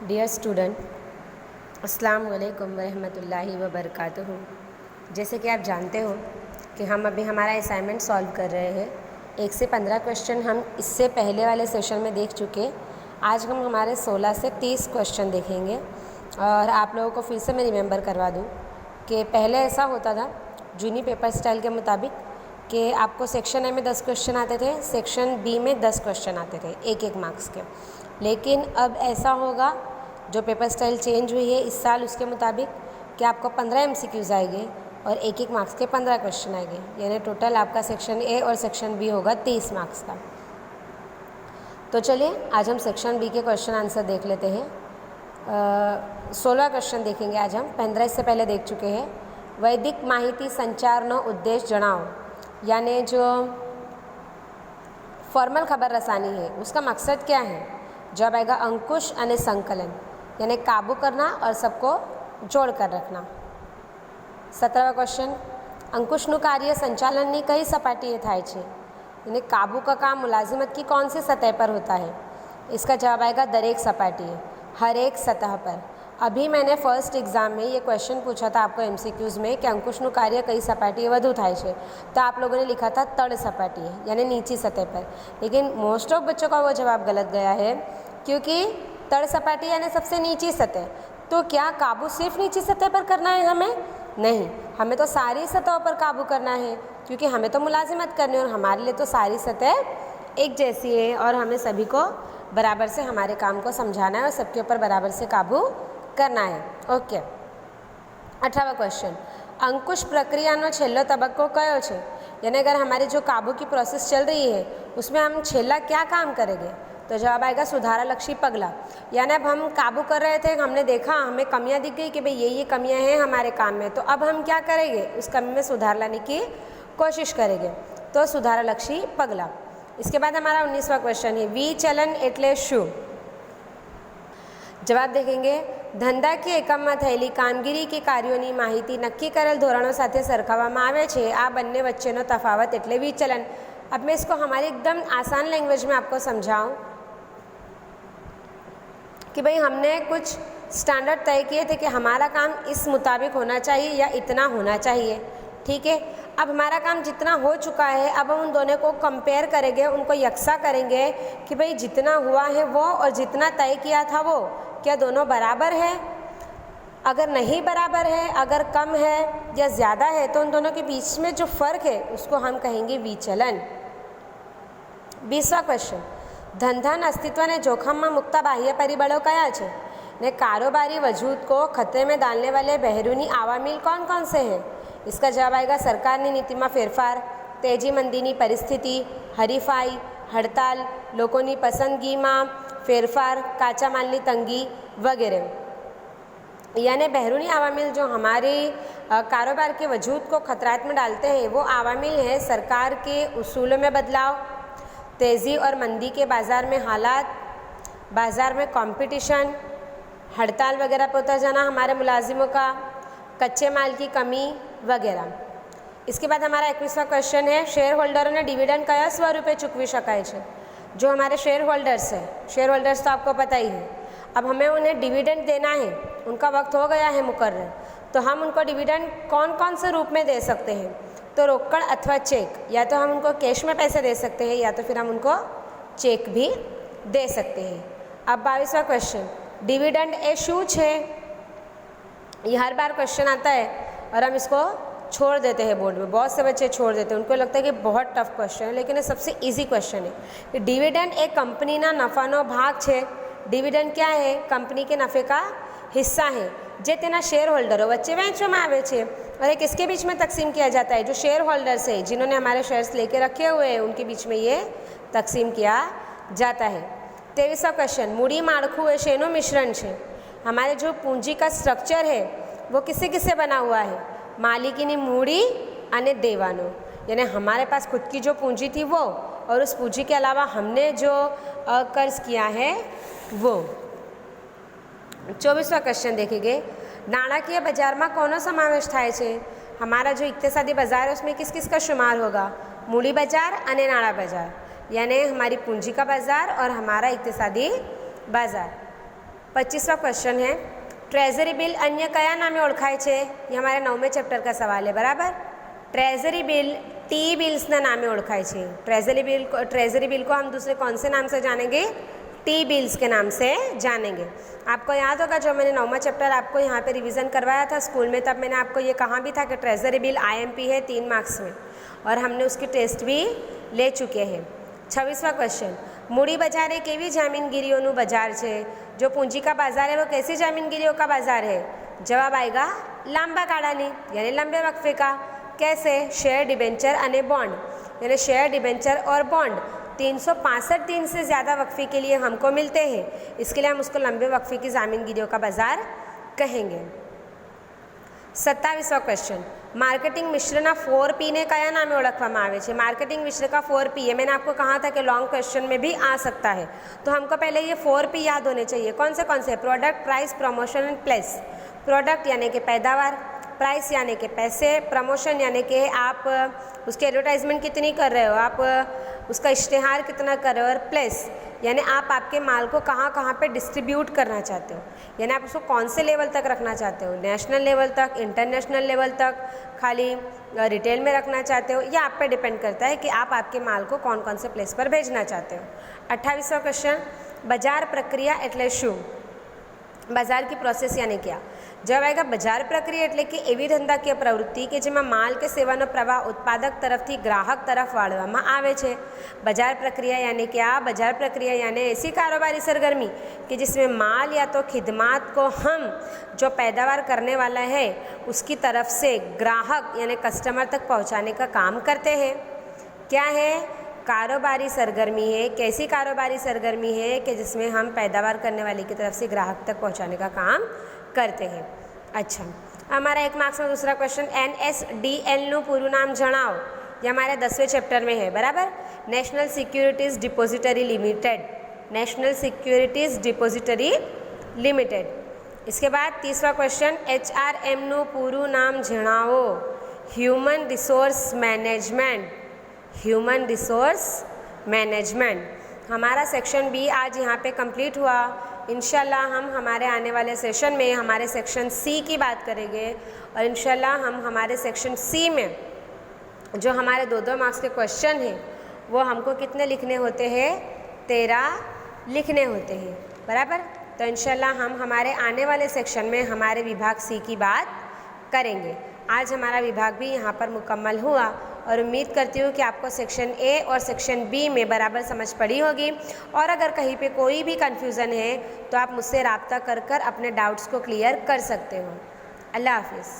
Dear student, अस्सलाम वालेकुम रहमतुल्लाहि व बरकातुहू। जैसे कि आप जानते हो कि हम अभी हमारा असाइनमेंट सॉल्व कर रहे हैं। 1 से 15 क्वेश्चन हम इससे पहले वाले सेशन में देख चुके। आज हम हमारे 16 से 30 क्वेश्चन देखेंगे। और आप लोगों को फिर से मैं रिमेंबर करवा दूँ कि पहले ऐसा होता था जूनी पेपर स्टाइल के मुताबिक कि आपको सेक्शन ए में 10 क्वेश्चन आते थे, सेक्शन बी में 10 क्वेश्चन आते थे, एक मार्क्स के। लेकिन अब ऐसा होगा, जो पेपर स्टाइल चेंज हुई है इस साल, उसके मुताबिक कि आपको 15 MCQs आएंगे और एक मार्क्स के 15 क्वेश्चन आएंगे। यानी टोटल आपका सेक्शन ए और सेक्शन बी होगा 30 मार्क्स का। तो चलिए आज हम सेक्शन बी के क्वेश्चन आंसर देख लेते हैं। 16 क्वेश्चन देखेंगे आज हम। 15 इससे पहले देख चुके हैं। वैदिक माहिती संचारनो उद्देश्य जणाओ, यानी जो फॉर्मल खबर रसानी है उसका मकसद क्या है। जवाब आएगा अंकुश અને संकलन, यानी काबू करना और सबको जोड़ कर रखना। 17वां क्वेश्चन, अंकुशનું કાર્ય संचालनની कई सपाटीए થાય છે, यानी काबू का काम मुलाजिमत की कौन सी सतह पर होता है। इसका जवाब आएगा दरेक सपाटी, हर एक सतह पर। अभी मैंने फर्स्ट एग्ज़ाम में ये क्वेश्चन पूछा था आपको MCQs में कि अंकुशનું કાર્ય कई सपाटीए વધુ થાય છે, तो आप लोगों ने लिखा था तड़ सपाटी, यानी नीची सतह पर। लेकिन मोस्ट ऑफ बच्चों का वो जवाब गलत गया है, क्योंकि तड़ सपाटी यानी सबसे नीची सतह। तो क्या काबू सिर्फ नीची सतह पर करना है हमें? नहीं, हमें तो सारी सतहों पर काबू करना है, क्योंकि हमें तो मुलाजिमत करनी है और हमारे लिए तो सारी सतह एक जैसी है और हमें सभी को बराबर से हमारे काम को समझाना है और सबके ऊपर बराबर से काबू करना है। ओके। 18वां क्वेश्चन, अंकुश प्रक्रियाનો છેલ્લો તબક્કો કયો છે, यानी अगर हमारी जो काबू की प्रोसेस चल रही है उसमें हम छेल्ला क्या काम करेंगे। तो जवाब आएगा सुधारा लक्षी पगला, यानी अब हम काबू कर रहे थे, हमने देखा हमें कमियां दिख गई कि भाई ये कमियां हैं हमारे काम में, तो अब हम क्या करेंगे, उस कमी में सुधार लाने की कोशिश करेंगे। तो सुधारा लक्षी पगला। इसके बाद हमारा 19वां क्वेश्चन है विचलन एटले शू। जवाब देखेंगे धंधा की एकम में थयेली कामगीरी के कार्यों माहिती नक्की करेल धोरणों साथे सरखाववामां आवे छे। आ बंने वच्चेनो तफावत एटले विचलन। अब मैं इसको हमारी एकदम आसान लैंग्वेज में आपको समझाऊं कि भाई हमने कुछ स्टैंडर्ड तय किए थे कि हमारा काम इस मुताबिक होना चाहिए या इतना होना चाहिए, ठीक है। अब हमारा काम जितना हो चुका है, अब हम उन दोनों को कंपेयर करेंगे, उनको यकसा करेंगे कि भाई जितना हुआ है वो और जितना तय किया था वो, क्या दोनों बराबर है। अगर नहीं बराबर है, अगर कम है या ज़्यादा है, तो उन दोनों के बीच में जो फ़र्क है उसको हम कहेंगे विचलन। 20वां क्वेश्चन, धंधाના अस्तित्वને જોખમમાં મૂકતા બાહ્ય પરિબળો કયા છે ने कारोबारी वजूद को खतरे में डालने वाले बहरूनी आवामिल कौन कौन से हैं। इसका जवाब आएगा सरकारनी नीति में फेरफार, तेजी मंदीनी परिस्थिति, हरीफाई, हड़ताल, लोगोनी पसंदगी में फेरफार, काचा मालनी तंगी वगैरह। यानी बहरूनी आवामिल जो हमारे कारोबार के वजूद को खतरात में डालते हैं वो आवामिल हैं सरकार के उसूलों में बदलाव, तेज़ी और मंदी के बाज़ार में हालात, बाज़ार में कंपटीशन, हड़ताल वगैरह पे उतर जाना हमारे मुलाजिमों का, कच्चे माल की कमी वगैरह। इसके बाद हमारा 21वां क्वेश्चन है शेयर होल्डरों ने डिविडेंड कया स्वरूपे चूकवी शकाय छे। जो हमारे शेयर होल्डर्स हैं, शेयर होल्डर्स तो आपको पता ही है, अब हमें उन्हें डिविडेंड देना है, उनका वक्त हो गया है मुकर्रर, तो हम उनको डिविडेंड कौन कौन से रूप में दे सकते हैं। तो रोकड़ अथवा चेक, या तो हम उनको कैश में पैसे दे सकते हैं या तो फिर हम उनको चेक भी दे सकते हैं। अब 22वां क्वेश्चन, डिविडेंड ए शू छे। ये हर बार क्वेश्चन आता है और हम इसको छोड़ देते हैं बोर्ड में, बहुत से बच्चे छोड़ देते हैं, उनको लगता है कि बहुत टफ क्वेश्चन है, लेकिन ये सबसे इजी क्वेश्चन है कि डिविडेंड एक कंपनी ना नफानो भाग छे। डिविडेंड क्या है, कंपनी के नफ़े का हिस्सा है जे तेना शेयर होल्डरों वच्चे वहेंचवामां आवे छे और एक इसके बीच में तकसीम किया जाता है। जो शेयर होल्डर्स है, जिन्होंने हमारे शेयर्स लेके रखे हुए हैं, उनके बीच में ये तकसीम किया जाता है। 23वां क्वेश्चन, मूडी माળખું એ શેનું मिश्रण है। हमारे जो पूंजी का स्ट्रक्चर है वो किससे किससे बना हुआ है, मालिकीनी मूडी अने देवानो, यानी हमारे पास खुद की जो पूंजी थी वो और उस पूंजी के अलावा हमने जो कर्ज किया है वो। 24वां क्वेश्चन देखेंगे नाણાકીય बाजार में कोनो समावेश थाय छे। हमारा जो इक्तिसादी बाजार है उसमें किस किस का शुमार होगा, मूडी बाजार अने नाणा बाजार, यानी हमारी पूंजी का बाज़ार और हमारा इक्तिसादी बाज़ार। 25वां क्वेश्चन है, ट्रेजरी बिल अन्य कया नामे ओळखाय छे? ये हमारे 9वें चैप्टर का सवाल है, बराबर। ट्रेजरी बिल टी बिल्स ना नामे ओळखाय छे। ट्रेजरी बिल को हम दूसरे कौन से नाम से जानेंगे? टी बिल्स के नाम से जानेंगे। आपको याद होगा जो मैंने 9वां चैप्टर आपको यहाँ पे रिवीजन करवाया था स्कूल में, तब मैंने आपको ये कहा भी था कि ट्रेजरी बिल IMP है 3 मार्क्स में, और हमने उसकी टेस्ट भी ले चुके हैं। 26वां क्वेश्चन, मूडी बजार एक एवी जामीनगीरीओનું बजार है। जो पूंजी का बाजार है वो कैसी जामीनगीरीओं का बाजार है? जवाब आएगा लांबा गाड़ानी यानी लंबे वक्फे का। कैसे? शेयर डिबेंचर अने बॉन्ड, यानी शेयर डिबेंचर और बॉन्ड 365 दिन से ज़्यादा वक्फे के लिए हमको मिलते हैं, इसके लिए हम उसको लंबे वक्फे की जामीनगीरीओं का बाजार कहेंगे। 27वां क्वेश्चन, मार्केटिंग मिश्रना 4P ने कया नामे ओळखवामां आवे छे? मार्केटिंग मिश्र का 4P है। मैंने आपको कहा था कि लॉन्ग क्वेश्चन में भी आ सकता है, तो हमको पहले ये 4P याद होने चाहिए। कौन से? Product, price, promotion and place. Product यानी कि पैदावार, प्राइस यानी कि पैसे, प्रमोशन यानी कि आप उसकी एडवर्टाइजमेंट कितनी कर रहे हो, आप उसका इश्तेहार कितना कर रहे हो, और प्लेस यानी आप आपके माल को कहाँ कहाँ पे डिस्ट्रीब्यूट करना चाहते हो, यानी आप उसको कौन से लेवल तक रखना चाहते हो, नेशनल लेवल तक, इंटरनेशनल लेवल तक, खाली रिटेल में रखना चाहते हो, या आप पे डिपेंड करता है कि आप आपके माल को कौन कौन से प्लेस पर भेजना चाहते हो। 28वां क्वेश्चन, बजार प्रक्रिया एटले शुं? बजार की प्रोसेस यानी क्या? जवाब आएगा बजार प्रक्रिया एटले कि एवी धंधाकीय प्रवृत्ति कि जेमां माल के सेवानो प्रवाह उत्पादक तरफथी ग्राहक तरफ वाळवामां आवे छे। बजार प्रक्रिया यानी क्या? बजार प्रक्रिया यानी ऐसी कारोबारी सरगर्मी कि जिसमें माल या तो खिदमत को हम जो पैदावार करने वाला है उसकी तरफ से ग्राहक यानी कस्टमर तक पहुंचाने का काम करते हैं। क्या है? कारोबारी सरगर्मी है। कैसी कारोबारी सरगर्मी है? कि जिसमें हम पैदावार करने वाले की तरफ से ग्राहक तक पहुंचाने का काम करते हैं। अच्छा, हमारा 1 मार्क्स में दूसरा क्वेश्चन, NSDL નું પૂરું નામ જણાવો। ये हमारे 10वें चैप्टर में है, बराबर। National securities depository limited, national securities depository limited. इसके बाद तीसरा क्वेश्चन, HRM નું પૂરું નામ જણાવો। Human resource management, human resource management. हमारा सेक्शन बी आज यहाँ पे कंप्लीट हुआ। इंशाल्लाह हम हमारे आने वाले सेशन में हमारे सेक्शन सी की बात करेंगे, और इंशाल्लाह हम हमारे सेक्शन सी में जो हमारे 2-2 मार्क्स के क्वेश्चन हैं वो हमको कितने लिखने होते हैं? 13 लिखने होते हैं, बराबर। तो इंशाल्लाह हम हमारे आने वाले सेक्शन में हमारे विभाग सी की बात करेंगे। आज हमारा विभाग भी यहाँ पर मुकम्मल हुआ, और उम्मीद करती हूँ कि आपको सेक्शन ए और सेक्शन बी में बराबर समझ पड़ी होगी। और अगर कहीं पे कोई भी कन्फ्यूज़न है तो आप मुझसे रब्ता कर अपने डाउट्स को क्लियर कर सकते हो। अल्लाह हाफिज़।